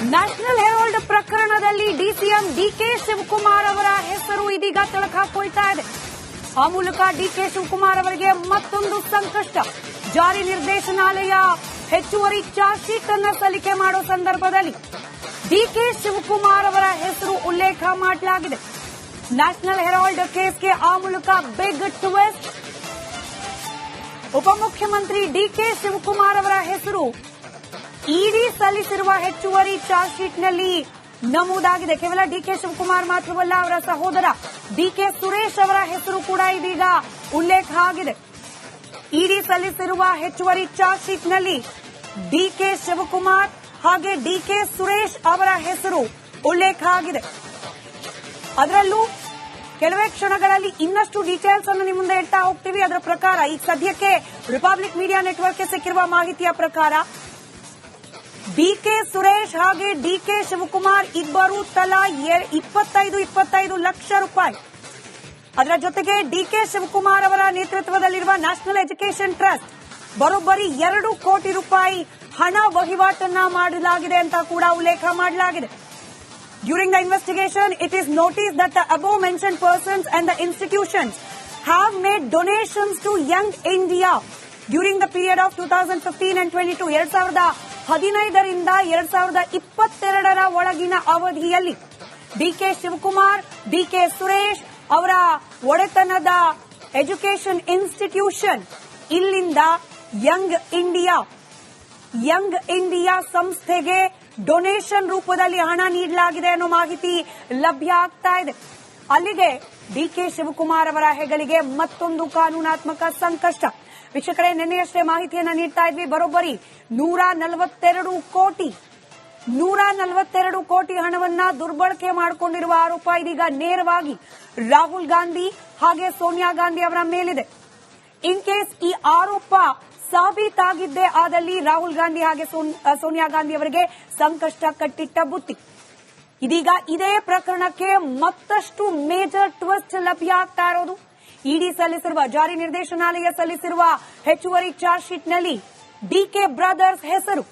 National Herald ಪ್ರಕರಣದಲ್ಲಿ DCM DK Shivakumar ಅವರ ಹೆಸರು ಇದೀಗ ತಳಕಾಕೊಳ್ತಾ ಇದೆ. ಆ ಮೂಲಕ ಡಿಕೆ ಶಿವಕುಮಾರ್ ಅವರಿಗೆ ಮತ್ತೊಂದು ಸಂಕಷ್ಟ. ಜಾರಿ ನಿರ್ದೇಶನಾಲಯ ಹೆಚ್ಚುವರಿ ಚಾರ್ಜ್ ಶೀಟ್ ಅನ್ನು ಸಲ್ಲಿಕೆ ಮಾಡೋ ಸಂದರ್ಭದಲ್ಲಿ ಡಿಕೆ ಶಿವಕುಮಾರ್ ಅವರ ಹೆಸರು ಉಲ್ಲೇಖ ಮಾಡಲಾಗಿದೆ. ನ್ಯಾಷನಲ್ ಹೆರಾಲ್ಡ್ ಕೇಸ್ಗೆ ಆ ಮೂಲಕ ಬಿಗ್ ಟ್ವಿಸ್ಟ್. ಉಪಮುಖ್ಯಮಂತ್ರಿ ಡಿಕೆ ಶಿವಕುಮಾರ್ ಅವರ ಹೆಸರು ಇಡಿ ಸಲ್ಲಿಸಿರುವ ಹೆಚ್ಚುವರಿ ಚಾರ್ಜ್ ಶೀಟ್ನಲ್ಲಿ ನಮೂದಾಗಿದೆ. ಕೇವಲ ಡಿಕೆ ಶಿವಕುಮಾರ್ ಮಾತ್ರವಲ್ಲ, ಅವರ ಸಹೋದರ ಡಿಕೆ ಸುರೇಶ್ ಅವರ ಹೆಸರು ಕೂಡ ಇದೀಗ ಉಲ್ಲೇಖ ಆಗಿದೆ. ಇಡಿ ಸಲ್ಲಿಸಿರುವ ಹೆಚ್ಚುವರಿ ಚಾರ್ಜ್ ಶೀಟ್ನಲ್ಲಿ ಡಿಕೆ ಶಿವಕುಮಾರ್ ಹಾಗೆ ಡಿಕೆ ಸುರೇಶ್ ಅವರ ಹೆಸರು ಉಲ್ಲೇಖ ಆಗಿದೆ. ಅದರಲ್ಲೂ ಕೆಲವೇ ಕ್ಷಣಗಳಲ್ಲಿ ಇನ್ನಷ್ಟು ಡೀಟೇಲ್ಸ್ ಅನ್ನು ನಿಮ್ಮ ಮುಂದೆ ಇಡ್ತಾ ಹೋಗ್ತೀವಿ. ಅದರ ಪ್ರಕಾರ ಈಗ ಸದ್ಯಕ್ಕೆ ರಿಪಬ್ಲಿಕ್ ಮೀಡಿಯಾ ನೆಟ್ವರ್ಕ್ಗೆ ಸಿಕ್ಕಿರುವ ಮಾಹಿತಿಯ ಪ್ರಕಾರ ಡಿಕೆ ಸುರೇಶ್ ಹಾಗೆ ಡಿಕೆ ಶಿವಕುಮಾರ್ ಇಬ್ಬರು ತಲಾ 25 ಲಕ್ಷ ರೂಪಾಯಿ. ಅದರ ಜೊತೆಗೆ ಡಿಕೆ ಶಿವಕುಮಾರ್ ಅವರ ನೇತೃತ್ವದಲ್ಲಿರುವ ನ್ಯಾಷನಲ್ ಎಜುಕೇಷನ್ ಟ್ರಸ್ಟ್ ಬರೋಬ್ಬರಿ 2 ಕೋಟಿ ರೂಪಾಯಿ ಹಣ ವಹಿವಾಟನ್ನ ಮಾಡಲಾಗಿದೆ ಅಂತ ಕೂಡ ಉಲ್ಲೇಖ ಮಾಡಲಾಗಿದೆ. During the investigation, it is noticed that the above mentioned persons and the institutions have made donations to Young India during the period of 2015 and 22. 2015ರಿಂದ 2022ರ ಒಳಗಿನ ಅವಧಿಯಲ್ಲಿ ಡಿಕೆ ಶಿವಕುಮಾರ್, ಡಿಕೆ ಸುರೇಶ್ ಅವರ ಒಡೆತನದ ಎಜುಕೇಷನ್ ಇನ್ಸ್ಟಿಟ್ಯೂಷನ್ ಇಲ್ಲಿಂದ ಯಂಗ್ ಇಂಡಿಯಾ ಸಂಸ್ಥೆಗೆ donation ರೂಪದಲ್ಲಿ ಹಣ ನೀಡಲಾಗಿದೆ ಅನ್ನೋ ಮಾಹಿತಿ ಲಭ್ಯ ಆಗ್ತಾ ಇದೆ. ಅಲ್ಲಿಗೆ ಡಿಕೆ ಶಿವಕುಮಾರ್ ಅವರ ಹೆಗಲಿಗೆ ಮತ್ತೊಂದು ಕಾನೂನಾತ್ಮಕ ಸಂಕಷ್ಟ. ವೀಕ್ಷಕರೇ, ನಿನ್ನೆಯಷ್ಟೇ ಮಾಹಿತಿಯನ್ನ ನೀಡ್ತಾ ಇದ್ವಿ. ಬರೋಬ್ಬರಿ 142 ಕೋಟಿ ಹಣವನ್ನ ದುರ್ಬಳಕೆ ಮಾಡಿಕೊಂಡಿರುವ ಆರೋಪ ಇದೀಗ ನೇರವಾಗಿ ರಾಹುಲ್ ಗಾಂಧಿ ಹಾಗೆ ಸೋನಿಯಾ ಗಾಂಧಿ ಅವರ ಮೇಲಿದೆ. ಇನ್ ಕೇಸ್ ಈ ಆರೋಪ ಸಾಬೀತಾಗಿದ್ದೇ ಆದಲ್ಲಿ ರಾಹುಲ್ ಗಾಂಧಿ ಹಾಗೆ ಸೋನಿಯಾ ಗಾಂಧಿ ಅವರಿಗೆ ಸಂಕಷ್ಟ ಕಟ್ಟಿಟ್ಟ ಬುತ್ತಿ. ಇದೀಗ ಇದೇ ಪ್ರಕರಣಕ್ಕೆ ಮತ್ತಷ್ಟು ಮೇಜರ್ ಟ್ವಿಸ್ಟ್ ಲಭ್ಯ ಆಗ್ತಾ ಇರೋದು. ಇಡಿ ಸಲ್ಲಿಸಿರುವ ಜಾರಿ ನಿರ್ದೇಶನಾಲಯ ಸಲ್ಲಿಸಿರುವ ಹೆಚ್ಚುವರಿ ಚಾರ್ಜ್ ಶೀಟ್ನಲ್ಲಿ ಡಿಕೆ ಬ್ರದರ್ಸ್ ಹೆಸರು,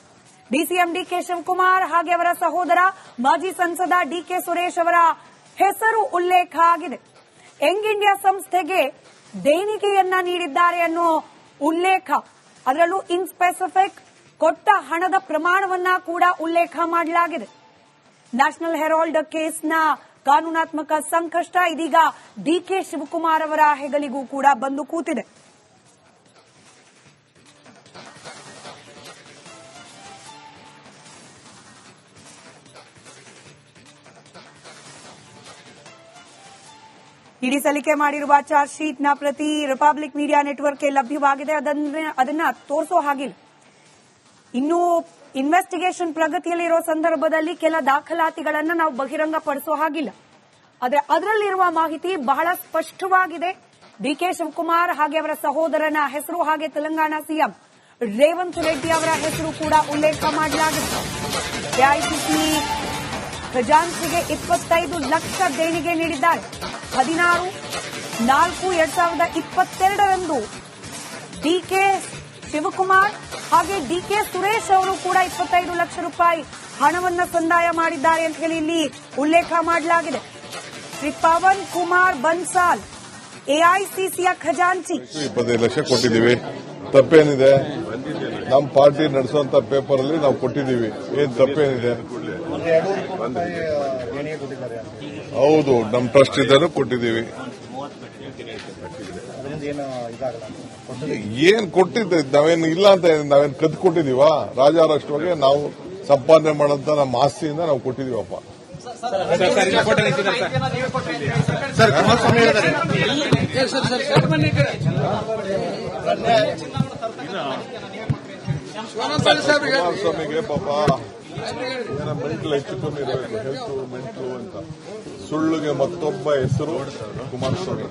ಡಿಸಿಎಂ ಡಿಕೆ ಶಿವಕುಮಾರ್ ಹಾಗೆ ಅವರ ಸಹೋದರ ಮಾಜಿ ಸಂಸದ ಡಿಕೆ ಸುರೇಶ್ ಅವರ ಹೆಸರು ಉಲ್ಲೇಖ ಆಗಿದೆ. ಯಂಗ್ ಇಂಡಿಯಾ ಸಂಸ್ಥೆಗೆ ದೇಣಿಗೆಯನ್ನ ನೀಡಿದ್ದಾರೆ ಅನ್ನೋ ಉಲ್ಲೇಖ, ಅದರಲ್ಲೂ ಇನ್ ಸ್ಪೆಸಿಫಿಕ್ ಕೊಟ್ಟ ಹಣದ ಪ್ರಮಾಣವನ್ನ ಕೂಡ ಉಲ್ಲೇಖ ಮಾಡಲಾಗಿದೆ. ನ್ಯಾಷನಲ್ ಹೆರಾಲ್ಡ್ ಕೇಸ್ನ ಕಾನೂನಾತ್ಮಕ ಸಂಕಷ್ಟ ಇದೀಗ ಡಿಕೆ ಶಿವಕುಮಾರ್ ಅವರ ಹೆಗಲಿಗೂ ಕೂಡ ಬಂದು ಕೂತಿದೆ. ಇಡಿ ಸಲ್ಲಿಕೆ ಮಾಡಿರುವ ಚಾರ್ಜ್ ಶೀಟ್ನ ಪ್ರತಿ ರಿಪಬ್ಲಿಕ್ ಮೀಡಿಯಾ ನೆಟ್ವರ್ಕ್ಗೆ ಲಭ್ಯವಾಗಿದೆ. ಅದನ್ನ ತೋರಿಸೋ ಹಾಗಿಲ್ಲ. ಇನ್ನು ಇನ್ವೆಸ್ಟಿಗೇಷನ್ ಪ್ರಗತಿಯಲ್ಲಿರೋ ಸಂದರ್ಭದಲ್ಲಿ ಕೆಲ ದಾಖಲಾತಿಗಳನ್ನು ನಾವು ಬಹಿರಂಗಪಡಿಸೋ ಹಾಗಿಲ್ಲ. ಆದರೆ ಅದರಲ್ಲಿರುವ ಮಾಹಿತಿ ಬಹಳ ಸ್ಪಷ್ಟವಾಗಿದೆ. ಡಿಕೆ ಶಿವಕುಮಾರ್ ಹಾಗೆ ಅವರ ಸಹೋದರನ ಹೆಸರು ಹಾಗೆ ತೆಲಂಗಾಣ ಸಿಎಂ ರೇವಂತ್ ರೆಡ್ಡಿ ಅವರ ಹೆಸರು ಕೂಡ ಉಲ್ಲೇಖ ಮಾಡಲಾಗಿದೆ. ಎಐಸಿಸಿ ಖಜಾಂಚಿಗೆ 25 ಲಕ್ಷ ದೇಣಿಗೆ ನೀಡಿದ್ದಾರೆ. 16/4/2022ರಂದು ಡಿಕೆ ಶಿವಕುಮಾರ್ ಹಾಗೆ ಡಿಕೆ ಸುರೇಶ್ ಅವರು ಕೂಡ 25 ಲಕ್ಷ ರೂಪಾಯಿ ಹಣವನ್ನ ಸಂದಾಯ ಮಾಡಿದ್ದಾರೆ ಅಂತ ಹೇಳಿ ಇಲ್ಲಿ ಉಲ್ಲೇಖ ಮಾಡಲಾಗಿದೆ. ಶ್ರೀ ಪವನ್ ಕುಮಾರ್ ಬನ್ಸಾಲ್ ಎಐಸಿಸಿಯ ಖಜಾಂಚಿ 25 ಲಕ್ಷ ಕೊಟ್ಟಿದ್ದೀವಿ. ತಪ್ಪೇನಿದೆ? ನಮ್ಮ ಪಾರ್ಟಿ ನಡೆಸುವಂತ ಪೇಪರ್ ಅಲ್ಲಿ ನಾವು ಕೊಟ್ಟಿದ್ದೀವಿ. ಏನ್ ತಪ್ಪೇನಿದೆ? ಹೌದು, ನಮ್ಮ ಟ್ರಸ್ಟ್ ಇದ್ದರೂ ಕೊಟ್ಟಿದ್ದೀವಿ. ಏನ್ ಕೊಟ್ಟಿದ್ದೆ? ನಾವೇನು ಇಲ್ಲ ಅಂತ ನಾವೇನು ಕದ್ದು ಕೊಟ್ಟಿದೀವಾ? ರಾಜಾರಾಷ್ಟ್ರವಾಗಿ ನಾವು ಸಂಪಾದನೆ ಮಾಡಂತ ನಮ್ಮ ಆಸ್ತಿಯಿಂದ ನಾವು ಕೊಟ್ಟಿದೀವಪ್ಪ. ಕುಮಾರಸ್ವಾಮಿಗೆ ಪಾಪ ಏನೋ ಮೆಂಟಲ್ ಹೆಚ್ಚು ಕಮ್ಮಿ ಇರಬೇಕು, ಹೆಲ್ತ್ ಮೆಂಟಲ್ ಅಂತ. ಸುಳ್ಳುಗೆ ಮತ್ತೊಬ್ಬ ಹೆಸರು ಕುಮಾರಸ್ವಾಮಿ.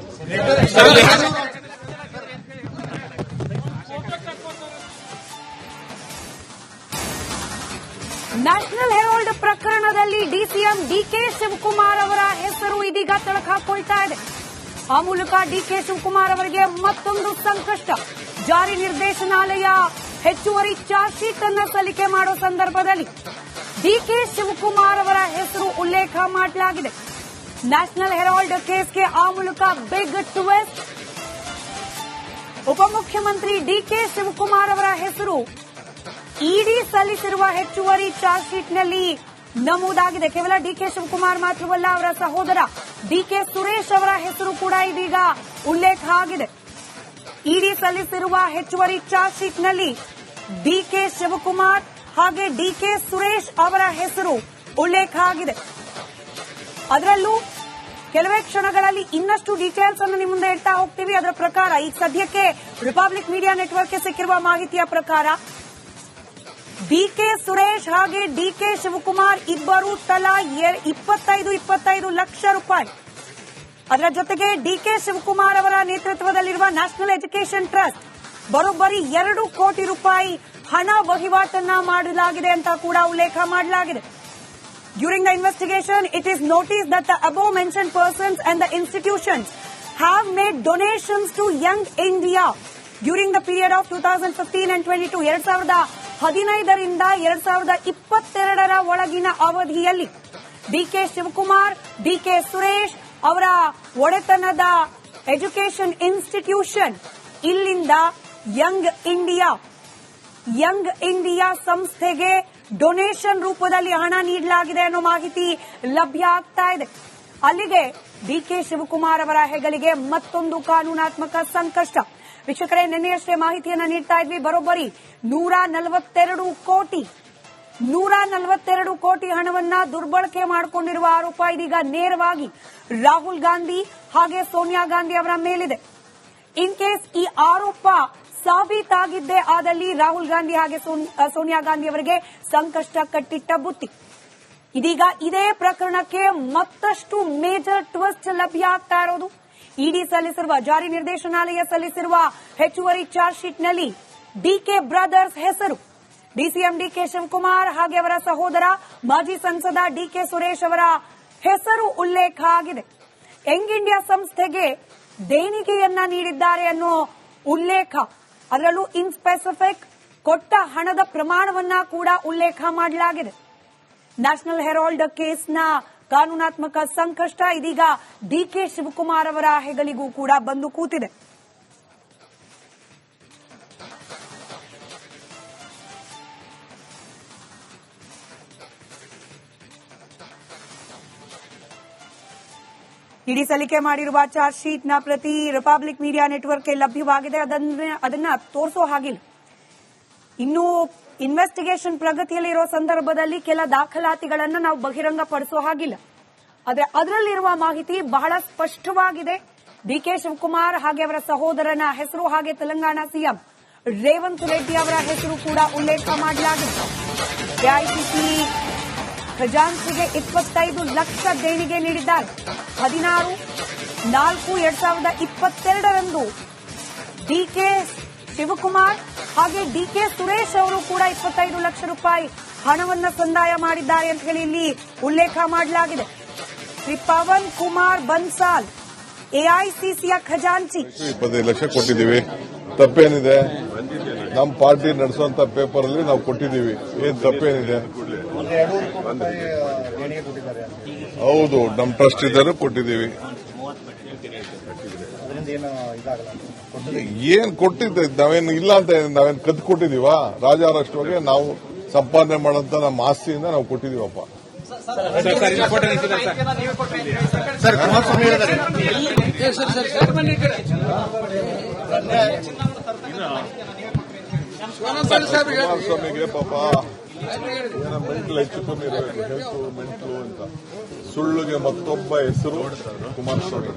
ನ್ಯಾಷನಲ್ ಹೆರಾಲ್ಡ್ ಪ್ರಕರಣದಲ್ಲಿ ಡಿಸಿಎಂ ಡಿಕೆ ಶಿವಕುಮಾರ್ ಅವರ ಹೆಸರು ಇದೀಗ ತಳಕಾಕೊಳ್ತಾ ಇದೆ. ಆ ಮೂಲಕ ಡಿಕೆ ಶಿವಕುಮಾರ್ ಅವರಿಗೆ ಮತ್ತೊಂದು ಸಂಕಷ್ಟ. ಜಾರಿ ನಿರ್ದೇಶನಾಲಯ ಹೆಚ್ಚುವರಿ ಚಾರ್ಜ್ ಶೀಟ್ ಅನ್ನು ಸಲ್ಲಿಕೆ ಮಾಡೋ ಸಂದರ್ಭದಲ್ಲಿ ಡಿಕೆ ಶಿವಕುಮಾರ್ ಅವರ ಹೆಸರು ಉಲ್ಲೇಖ ಮಾಡಲಾಗಿದೆ. ನ್ಯಾಷನಲ್ ಹೆರಾಲ್ಡ್ ಕೇಸ್ಗೆ ಆ ಮೂಲಕ ಬಿಗ್ ಟ್ವಿಸ್ಟ್. ಉಪಮುಖ್ಯಮಂತ್ರಿ ಡಿಕೆ ಶಿವಕುಮಾರ್ ಅವರ ಹೆಸರು ಇಡಿ ಸಲ್ಲಿಸಿರುವ ಹೆಚ್ಚುವರಿ ಚಾರ್ಜ್ ಶೀಟ್ನಲ್ಲಿ ನಮೂದಾಗಿದೆ. ಕೇವಲ ಡಿಕೆ ಶಿವಕುಮಾರ್ ಮಾತ್ರವಲ್ಲ, ಅವರ ಸಹೋದರ ಡಿಕೆ ಸುರೇಶ್ ಅವರ ಹೆಸರು ಕೂಡ ಇದೀಗ ಉಲ್ಲೇಖ ಆಗಿದೆ. ಇಡಿ ಸಲ್ಲಿಸಿರುವ ಹೆಚ್ಚುವರಿ ಚಾರ್ಜ್ ಶೀಟ್ನಲ್ಲಿ ಡಿಕೆ ಶಿವಕುಮಾರ್ ಹಾಗೆ ಡಿಕೆ ಸುರೇಶ್ ಅವರ ಹೆಸರು ಉಲ್ಲೇಖ ಆಗಿದೆ. ಅದರಲ್ಲೂ ಕೆಲವೇ ಕ್ಷಣಗಳಲ್ಲಿ ಇನ್ನಷ್ಟು ಡೀಟೇಲ್ಸ್ ಅನ್ನು ನಿಮ್ಮ ಮುಂದೆ ಇಡ್ತಾ ಹೋಗ್ತೀವಿ. ಅದರ ಪ್ರಕಾರ ಈಗ ಸದ್ಯಕ್ಕೆ ರಿಪಬ್ಲಿಕ್ ಮೀಡಿಯಾ ನೆಟ್ವರ್ಕ್ಗೆ ಸಿಕ್ಕಿರುವ ಮಾಹಿತಿಯ ಪ್ರಕಾರ ಡಿಕೆ ಸುರೇಶ್ ಹಾಗೆ ಡಿಕೆ ಶಿವಕುಮಾರ್ ಇಬ್ಬರು ತಲಾ 25 ಲಕ್ಷ ರೂಪಾಯಿ, ಅದರ ಜೊತೆಗೆ ಡಿಕೆ ಶಿವಕುಮಾರ್ ಅವರ ನೇತೃತ್ವದಲ್ಲಿರುವ ನ್ಯಾಷನಲ್ ಎಜುಕೇಷನ್ ಟ್ರಸ್ಟ್ ಬರೋಬ್ಬರಿ 2 ಕೋಟಿ ರೂಪಾಯಿ ಹಣ ವಹಿವಾಟನ್ನ ಮಾಡಲಾಗಿದೆ ಅಂತ ಕೂಡ ಉಲ್ಲೇಖ ಮಾಡಲಾಗಿದೆ. During the investigation, it is noticed that the above mentioned persons and the institutions have made donations to Young India during the period of 2015 and 22. 2015ರಿಂದ 2022ರ ಒಳಗಿನ ಅವಧಿಯಲ್ಲಿ ಡಿಕೆ ಶಿವಕುಮಾರ್, ಡಿಕೆ ಸುರೇಶ್ ಅವರ ಒಡೆತನದ ಎಜುಕೇಷನ್ ಇನ್ಸ್ಟಿಟ್ಯೂಷನ್ ಇಲ್ಲಿಂದ ಯಂಗ್ ಇಂಡಿಯಾ ಸಂಸ್ಥೆಗೆ donation ರೂಪದಲ್ಲಿ ಹಣ ನೀಡಲಾಗಿದೆ ಅನ್ನೋ ಮಾಹಿತಿ ಲಭ್ಯ ಆಗ್ತಾ ಇದೆ. ಅಲ್ಲಿಗೆ ಡಿಕೆ ಶಿವಕುಮಾರ್ ಅವರ ಹೆಗಲಿಗೆ ಮತ್ತೊಂದು ಕಾನೂನಾತ್ಮಕ ಸಂಕಷ್ಟ. ವೀಕ್ಷಕರೇ, ನಿನ್ನೆಯಷ್ಟೇ ಮಾಹಿತಿಯನ್ನ ನೀಡ್ತಾ ಇದ್ವಿ. ಬರೋಬ್ಬರಿ 142 ಕೋಟಿ ಹಣವನ್ನ ದುರ್ಬಳಕೆ ಮಾಡಿಕೊಂಡಿರುವ ಆರೋಪ ಇದೀಗ ನೇರವಾಗಿ ರಾಹುಲ್ ಗಾಂಧಿ ಹಾಗೆ ಸೋನಿಯಾ ಗಾಂಧಿ ಅವರ ಮೇಲಿದೆ. ಇನ್ ಕೇಸ್ ಈ ಆರೋಪ ಸಾಬೀತಾಗಿದ್ದೇ ಆದಲ್ಲಿ ರಾಹುಲ್ ಗಾಂಧಿ ಹಾಗೆ ಸೋನಿಯಾ ಗಾಂಧಿ ಅವರಿಗೆ ಸಂಕಷ್ಟ ಕಟ್ಟಿಟ್ಟ ಬುತ್ತಿ. ಇದೀಗ ಇದೇ ಪ್ರಕರಣಕ್ಕೆ ಮತ್ತಷ್ಟು ಮೇಜರ್ ಟ್ವಿಸ್ಟ್ ಲಭ್ಯ ಆಗ್ತಾ ಇರೋದು. ಇಡಿ ಸಲ್ಲಿಸಿರುವ, ಜಾರಿ ನಿರ್ದೇಶನಾಲಯ ಸಲ್ಲಿಸಿರುವ ಹೆಚ್ಚುವರಿ ಚಾರ್ಜ್ ಶೀಟ್ನಲ್ಲಿ ಡಿಕೆ ಬ್ರದರ್ಸ್ ಹೆಸರು, ಡಿಸಿಎಂ ಡಿಕೆ ಶಿವಕುಮಾರ್ ಹಾಗೆ ಅವರ ಸಹೋದರ ಮಾಜಿ ಸಂಸದ ಡಿಕೆ ಸುರೇಶ್ ಅವರ ಹೆಸರು ಉಲ್ಲೇಖ ಆಗಿದೆ. ಯಂಗ್ ಇಂಡಿಯಾ ಸಂಸ್ಥೆಗೆ ದೇಣಿಗೆಯನ್ನ ನೀಡಿದ್ದಾರೆ ಅನ್ನೋ ಉಲ್ಲೇಖ, ಅದರಲ್ಲೂ ಇನ್ ಸ್ಪೆಸಿಫಿಕ್ ಕೊಟ್ಟ ಹಣದ ಪ್ರಮಾಣವನ್ನ ಕೂಡ ಉಲ್ಲೇಖ ಮಾಡಲಾಗಿದೆ. ನ್ಯಾಷನಲ್ ಹೆರಾಲ್ಡ್ ಕೇಸ್ನ ಕಾನೂನಾತ್ಮಕ ಸಂಕಷ್ಟ ಇದೀಗ ಡಿಕೆ ಶಿವಕುಮಾರ್ ಅವರ ಹೆಗಲಿಗೂ ಕೂಡ ಬಂದು ಕೂತಿದೆ. ಇಡಿ ಸಲ್ಲಿಕೆ ಮಾಡಿರುವ ಚಾರ್ಜ್ ಶೀಟ್ನ ಪ್ರತಿ ರಿಪಬ್ಲಿಕ್ ಮೀಡಿಯಾ ನೆಟ್ವರ್ಕ್ಗೆ ಲಭ್ಯವಾಗಿದೆ. ಅದನ್ನ ತೋರಿಸೋ ಹಾಗಿಲ್ಲ. ಇನ್ನು ಇನ್ವೆಸ್ಟಿಗೇಷನ್ ಪ್ರಗತಿಯಲ್ಲಿರೋ ಸಂದರ್ಭದಲ್ಲಿ ಕೆಲ ದಾಖಲಾತಿಗಳನ್ನು ನಾವು ಬಹಿರಂಗಪಡಿಸೋ ಹಾಗಿಲ್ಲ. ಆದರೆ ಅದರಲ್ಲಿರುವ ಮಾಹಿತಿ ಬಹಳ ಸ್ಪಷ್ಟವಾಗಿದೆ. ಡಿಕೆ ಶಿವಕುಮಾರ್ ಹಾಗೆ ಅವರ ಸಹೋದರನ ಹೆಸರು ಹಾಗೆ ತೆಲಂಗಾಣ ಸಿಎಂ ರೇವಂತ್ ರೆಡ್ಡಿ ಅವರ ಹೆಸರು ಕೂಡ ಉಲ್ಲೇಖ ಮಾಡಲಾಗಿದೆ. ಎಐಸಿಸಿ ಖಜಾಂಚಿಗೆ 25 ಲಕ್ಷ ದೇಣಿಗೆ ನೀಡಿದ್ದಾರೆ. 16/4/2022ರಂದು ಡಿಕೆ ಶಿವಕುಮಾರ್ ಹಾಗೆ ಡಿಕೆ ಸುರೇಶ್ ಅವರು ಕೂಡ 25 ಲಕ್ಷ ರೂಪಾಯಿ ಹಣವನ್ನು ಸಂದಾಯ ಮಾಡಿದ್ದಾರೆ ಅಂತ ಹೇಳಿ ಇಲ್ಲಿ ಉಲ್ಲೇಖ ಮಾಡಲಾಗಿದೆ. ಶ್ರೀ ಪವನ್ ಕುಮಾರ್ ಬನ್ಸಾಲ್ ಎಐಸಿಸಿಯ ಖಜಾಂಚಿ 25 ಲಕ್ಷ ಕೊಟ್ಟಿದ್ದೀವಿ. ತಪ್ಪೇನಿದೆ? ನಮ್ಮ ಪಾರ್ಟಿ ನಡೆಸುವಂತ ಪೇಪರ್ ಅಲ್ಲಿ ನಾವು ಕೊಟ್ಟಿದ್ದೀವಿ. ಏನ್ ತಪ್ಪೇನಿದೆ? ಹೌದು, ನಮ್ಮ ಟ್ರಸ್ಟ್ ಇದ್ದರೂ ಕೊಟ್ಟಿದ್ದೀವಿ. ಏನ್ ಕೊಟ್ಟಿದ್ದೆ? ನಾವೇನು ಇಲ್ಲ ಅಂತ ನಾವೇನು ಕದ್ದು ಕೊಟ್ಟಿದೀವಾ? ರಾಜಾರಾಷ್ಟ್ರವಾಗಿ ನಾವು ಸಂಪಾದನೆ ಮಾಡಂತ ನಮ್ಮ ಆಸ್ತಿಯಿಂದ ನಾವು ಕೊಟ್ಟಿದೀವಪ್ಪ. ಕುಮಾರಸ್ವಾಮಿಗೆ ಪಾಪ ಏನೋ ಮೆಂಟಲ್ ಹೆಚ್ಚು ಕಮ್ಮಿ ಇರಬೇಕು, ಹೆಲ್ತ್ ಮೆಂಟಲು ಅಂತ. ಸುಳ್ಳುಗೆ ಮತ್ತೊಬ್ಬ ಹೆಸರು ಕುಮಾರಸ್ವಾಮಿ.